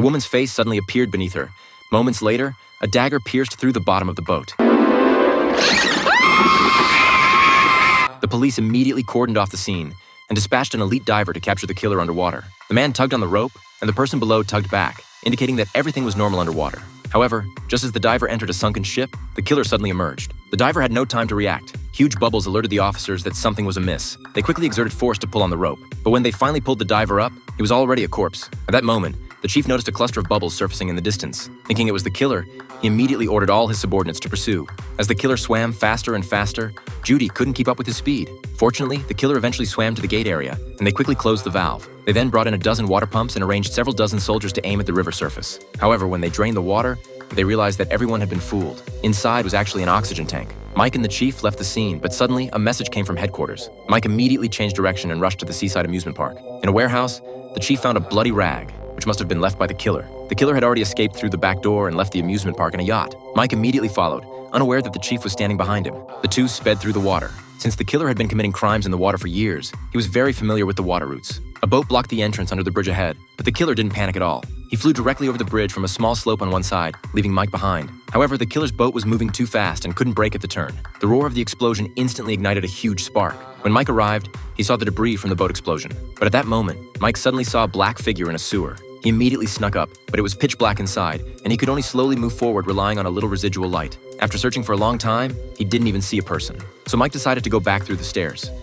The woman's face suddenly appeared beneath her. Moments later, a dagger pierced through the bottom of the boat. The police immediately cordoned off the scene and dispatched an elite diver to capture the killer underwater. The man tugged on the rope, and the person below tugged back, indicating that everything was normal underwater. However, just as the diver entered a sunken ship, the killer suddenly emerged. The diver had no time to react. Huge bubbles alerted the officers that something was amiss. They quickly exerted force to pull on the rope, but when they finally pulled the diver up, he was already a corpse. At that moment, the chief noticed a cluster of bubbles surfacing in the distance. Thinking it was the killer, he immediately ordered all his subordinates to pursue. As the killer swam faster and faster, Judy couldn't keep up with his speed. Fortunately, the killer eventually swam to the gate area, and they quickly closed the valve. They then brought in a dozen water pumps and arranged several dozen soldiers to aim at the river surface. However, when they drained the water, they realized that everyone had been fooled. Inside was actually an oxygen tank. Mike and the chief left the scene, but suddenly a message came from headquarters. Mike immediately changed direction and rushed to the seaside amusement park. In a warehouse, the chief found a bloody rag, which must have been left by the killer. The killer had already escaped through the back door and left the amusement park in a yacht. Mike immediately followed, unaware that the chief was standing behind him. The two sped through the water. Since the killer had been committing crimes in the water for years, he was very familiar with the water routes. A boat blocked the entrance under the bridge ahead, but the killer didn't panic at all. He flew directly over the bridge from a small slope on one side, leaving Mike behind. However, the killer's boat was moving too fast and couldn't brake at the turn. The roar of the explosion instantly ignited a huge spark. When Mike arrived, he saw the debris from the boat explosion. But at that moment, Mike suddenly saw a black figure in a sewer. He immediately snuck up, but it was pitch black inside, and he could only slowly move forward relying on a little residual light. After searching for a long time, he didn't even see a person. So Mike decided to go back through the stairs.